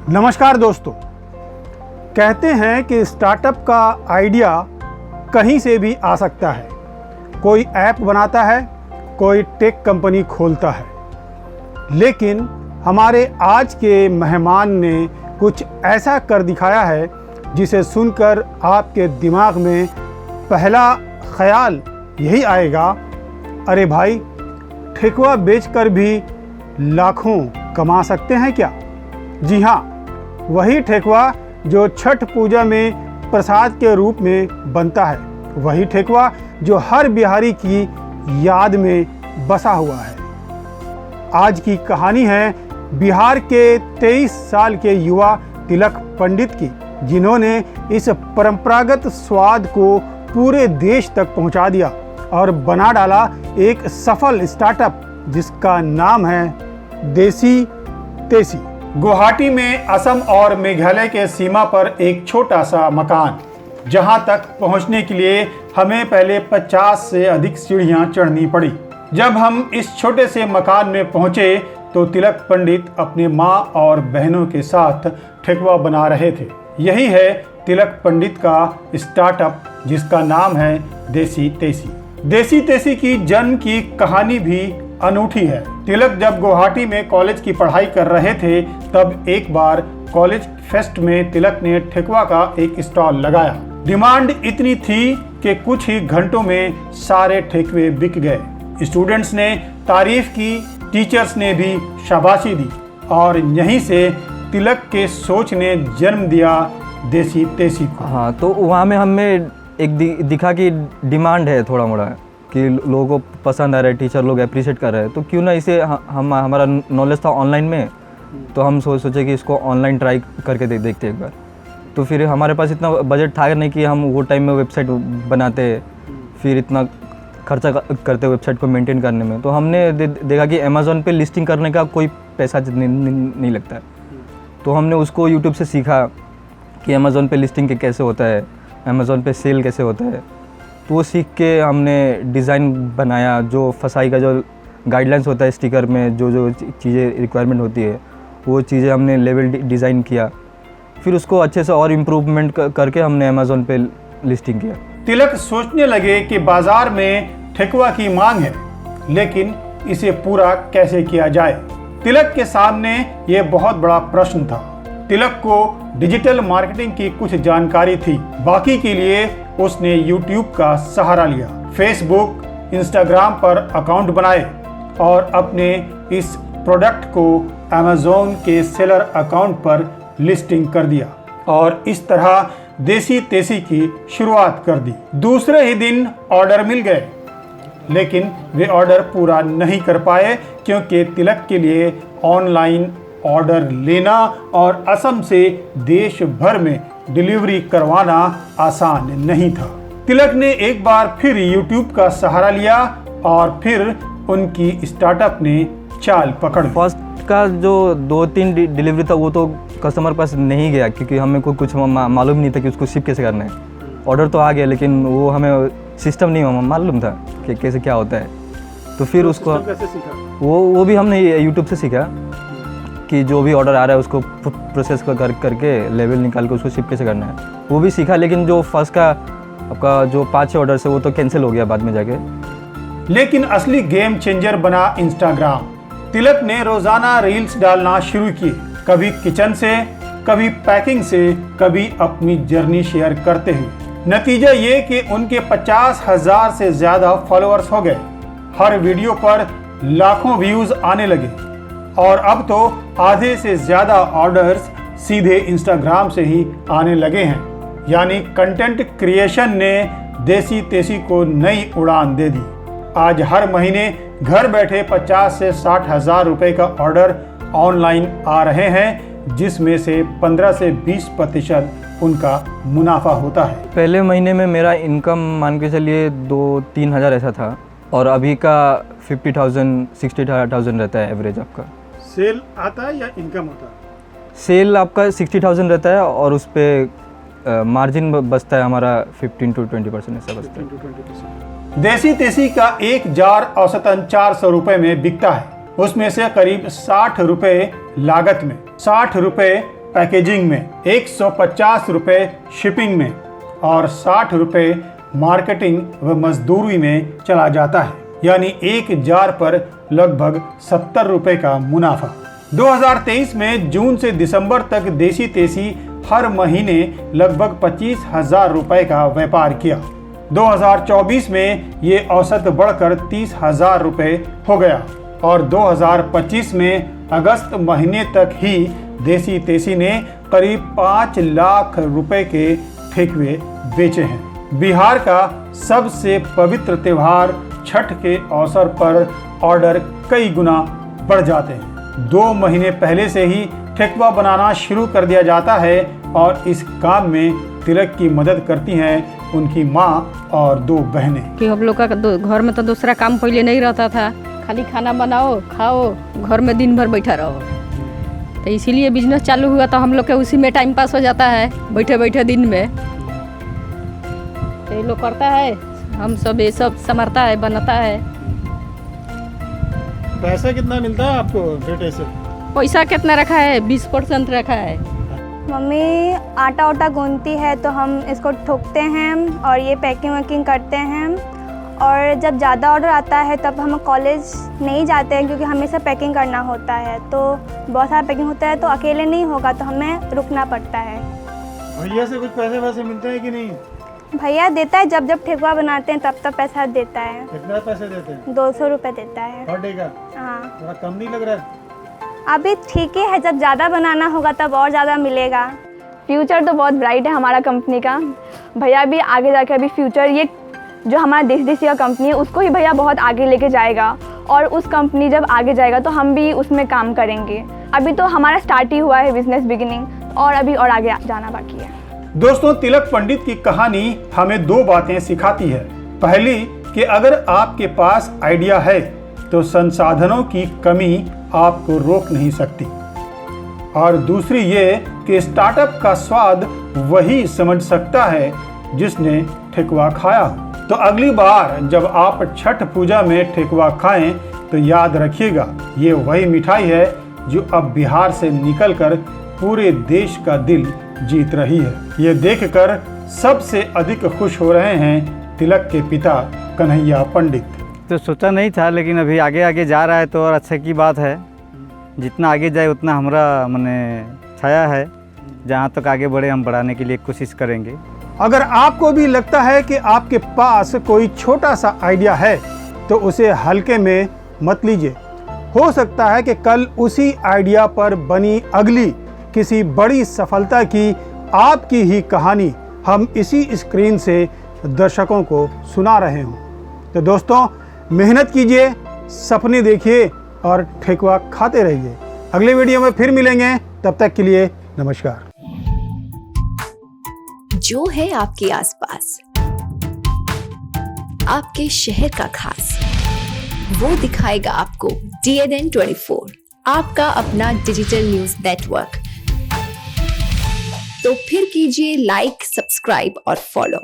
नमस्कार दोस्तों, कहते हैं कि स्टार्टअप का आइडिया कहीं से भी आ सकता है। कोई ऐप बनाता है, कोई टेक कंपनी खोलता है, लेकिन हमारे आज के मेहमान ने कुछ ऐसा कर दिखाया है जिसे सुनकर आपके दिमाग में पहला ख्याल यही आएगा, अरे भाई, ठेकुआ बेचकर भी लाखों कमा सकते हैं क्या? जी हाँ, वही ठेकुआ जो छठ पूजा में प्रसाद के रूप में बनता है, वही ठेकुआ जो हर बिहारी की याद में बसा हुआ है। आज की कहानी है बिहार के 23 साल के युवा तिलक पंडित की, जिन्होंने इस परंपरागत स्वाद को पूरे देश तक पहुंचा दिया और बना डाला एक सफल स्टार्टअप जिसका नाम है देसी तेसी। गुवाहाटी में असम और मेघालय के सीमा पर एक छोटा सा मकान, जहां तक पहुंचने के लिए हमें पहले 50 से अधिक सीढ़ियां चढ़नी पड़ी। जब हम इस छोटे से मकान में पहुंचे तो तिलक पंडित अपने माँ और बहनों के साथ ठेकुआ बना रहे थे। यही है तिलक पंडित का स्टार्टअप, जिसका नाम है देसी तेसी। देसी तेसी की जन्म की कहानी भी अनूठी है। तिलक जब गुवाहाटी में कॉलेज की पढ़ाई कर रहे थे, तब एक बार कॉलेज फेस्ट में तिलक ने ठेकुआ का एक स्टॉल लगाया। डिमांड इतनी थी कि कुछ ही घंटों में सारे ठेकुए बिक गए। स्टूडेंट्स ने तारीफ की, टीचर्स ने भी शाबाशी दी और यहीं से तिलक के सोच ने जन्म दिया देसी तेसी को। हाँ, तो वहाँ में हमें एक दिखा कि डिमांड है थोड़ा मोड़ा, कि लोगों को पसंद आ रहा है, टीचर लोग अप्रिशिएट कर रहे हैं, तो क्यों ना इसे हमारा नॉलेज था ऑनलाइन में, तो हम सोचे कि इसको ऑनलाइन ट्राई करके देखते एक बार। तो फिर हमारे पास इतना बजट था नहीं कि हम वो टाइम में वेबसाइट बनाते, फिर इतना खर्चा करते वेबसाइट को मेंटेन करने में। तो हमने देखा कि अमेज़ॉन पे लिस्टिंग करने का कोई पैसा नहीं लगता है, तो हमने उसको यूट्यूब से सीखा कि अमेज़ॉन पे लिस्टिंग कैसे होता है, अमेज़ॉन पे सेल कैसे होता है। तो वो सीख के हमने डिज़ाइन बनाया, जो फसाई का जो गाइडलाइंस होता है स्टिकर में, जो चीज़ें रिक्वायरमेंट होती है, वो चीज़ें हमने लेवल डिज़ाइन किया। फिर उसको अच्छे से और इम्प्रूवमेंट करके हमने अमेज़ॉन पे लिस्टिंग किया। तिलक सोचने लगे कि बाजार में ठेकुआ की मांग है, लेकिन इसे पूरा कैसे किया जाए। तिलक के सामने ये बहुत बड़ा प्रश्न था। तिलक को डिजिटल मार्केटिंग की कुछ जानकारी थी, बाकी के लिए उसने YouTube का सहारा लिया। फेसबुक, इंस्टाग्राम पर अकाउंट बनाए और अपने इस प्रोडक्ट को Amazon के सेलर अकाउंट पर लिस्टिंग कर दिया और इस तरह देसी तेसी की शुरुआत कर दी। दूसरे ही दिन ऑर्डर मिल गए, लेकिन वे ऑर्डर पूरा नहीं कर पाए क्योंकि तिलक के लिए ऑनलाइन ऑर्डर लेना और असम से देश भर में डिलीवरी करवाना आसान नहीं था। तिलक ने एक बार फिर YouTube का सहारा लिया और फिर उनकी स्टार्टअप ने चाल पकड़ ली। फर्स्ट का जो 2-3 डिलीवरी था वो तो कस्टमर पास नहीं गया, क्योंकि हमें कुछ मालूम नहीं था कि उसको शिप कैसे करना है। ऑर्डर तो आ गया, लेकिन वो हमें सिस्टम नहीं मालूम था कि कैसे क्या होता है। तो फिर उसको कैसे सीखा? वो भी हमने YouTube से सीखा कि जो भी ऑर्डर आ रहा है उसको प्रोसेस करके लेवल निकाल के उसको शिप कैसे करना है, वो भी सीखा। लेकिन जो फर्स्ट का आपका जो 5-6 ऑर्डर है वो तो कैंसिल हो गया बाद में जाके। लेकिन असली गेम चेंजर बना इंस्टाग्राम। तिलक ने रोजाना रील्स डालना शुरू किए, कभी किचन से, कभी पैकिंग से, कभी अपनी जर्नी शेयर करते हुए। नतीजा ये कि उनके 50,000 से ज्यादा फॉलोअर्स हो गए। हर वीडियो पर लाखों व्यूज आने लगे और अब तो आधे से ज्यादा ऑर्डर्स सीधे इंस्टाग्राम से ही आने लगे हैं। यानी कंटेंट क्रिएशन ने देसी तेसी को नई उड़ान दे दी। आज हर महीने घर बैठे 50 से 60 हज़ार रुपए का ऑर्डर ऑनलाइन आ रहे हैं, जिसमें से 15 से 20% उनका मुनाफा होता है। पहले महीने में मेरा इनकम मान के चलिए 2-3 हज़ार ऐसा था, और अभी का 50,000-60,000 रहता है एवरेज आपका। सेल आता है या इनकम होता है? सेल आपका 60,000 रहता है और उस पर मार्जिन बचता है हमारा 15-20% ऐसा बचता है। देसी तेसी का एक जार औसतन 400 रुपए में बिकता है। उसमें से करीब 60 रुपए लागत में, 60 रुपए पैकेजिंग में, 150 रुपये शिपिंग में और 60 रुपये मार्केटिंग व मजदूरी में चला जाता है, यानी एक जार पर लगभग 70 रुपये का मुनाफा। 2023 में जून से दिसंबर तक देसी तेसी हर महीने लगभग 25,000 रुपये का व्यापार किया। 2024 में ये औसत बढ़कर 30,000 रुपये हो गया और 2025 में अगस्त महीने तक ही देसी तेसी ने करीब 5 लाख रुपए के ठेकुए बेचे हैं। बिहार का सबसे पवित्र त्योहार छठ के अवसर पर ऑर्डर कई गुना बढ़ जाते हैं। 2 महीने पहले से ही ठेकुआ बनाना शुरू कर दिया जाता है और इस काम में तिलक की मदद करती हैं उनकी माँ और 2 बहनें। कि हम लोग का घर में तो दूसरा काम पहले नहीं रहता था, खाली खाना बनाओ खाओ घर में दिन भर बैठा रहो, तो इसीलिए बिजनेस चालू हुआ तो हम लोग के उसी में टाइम पास हो जाता है बैठे बैठे दिन में। तो ये लोग करता है, हम सब ये सब संभालता है बनाता है। पैसा कितना मिलता है आपको बेटे से? पैसा कितना रखा है? 20% रखा है। मम्मी आटा वाटा गूंथती है तो हम इसको ठोकते हैं और ये पैकिंग वैकिंग करते हैं। और जब ज़्यादा ऑर्डर आता है तब हम कॉलेज नहीं जाते हैं क्योंकि हमेशा पैकिंग करना होता है, तो बहुत सारा पैकिंग होता है तो अकेले नहीं होगा तो हमें रुकना पड़ता है। भैया से कुछ पैसे वैसे मिलते हैं कि नहीं? भैया देता है, जब जब ठेकुआ बनाते हैं तब तब पैसा देता है। कितना पैसे देते हैं? 200 रुपये देता है पर डे का? हाँ। थोड़ा कम नहीं लग रहा है? अभी ठीक ही है, जब ज़्यादा बनाना होगा तब और ज़्यादा मिलेगा। फ्यूचर तो बहुत ब्राइट है हमारा कंपनी का। भैया भी आगे जाकर अभी फ्यूचर ये जो हमारा देसी का कंपनी है उसको ही भैया बहुत आगे लेके जाएगा और उस कंपनी जब आगे जाएगा तो हम भी उसमें काम करेंगे। अभी तो हमारा स्टार्ट ही हुआ है बिजनेस बिगिनिंग और अभी और आगे जाना बाकी है। दोस्तों, तिलक पंडित की कहानी हमें 2 बातें सिखाती है। पहली कि अगर आपके पास आइडिया है तो संसाधनों की कमी आपको रोक नहीं सकती, और दूसरी ये कि स्टार्टअप का स्वाद वही समझ सकता है जिसने ठेकुआ खाया। तो अगली बार जब आप छठ पूजा में ठेकुआ खाएं तो याद रखिएगा, ये वही मिठाई है जो अब बिहार से निकलकर पूरे देश का दिल जीत रही है। ये देखकर सबसे अधिक खुश हो रहे हैं तिलक के पिता कन्हैया पंडित। तो सोचा नहीं था, लेकिन अभी आगे आगे जा रहा है तो और अच्छा की बात है। जितना आगे जाए उतना हमारा मने छाया है, जहाँ तक आगे बढ़े हम बढ़ाने के लिए कोशिश करेंगे। अगर आपको भी लगता है कि आपके पास कोई छोटा सा आइडिया है तो उसे हल्के में मत लीजिए। हो सकता है कि कल उसी आइडिया पर बनी अगली किसी बड़ी सफलता की आपकी ही कहानी हम इसी स्क्रीन से दर्शकों को सुना रहे हों। तो दोस्तों, मेहनत कीजिए, सपने देखिए और ठेकुआ खाते रहिए। अगले वीडियो में फिर मिलेंगे, तब तक के लिए नमस्कार। जो है आपके आसपास, आपके शहर का खास, वो दिखाएगा आपको DNN 24, आपका अपना डिजिटल न्यूज नेटवर्क। तो फिर कीजिए लाइक, सब्सक्राइब और फॉलो।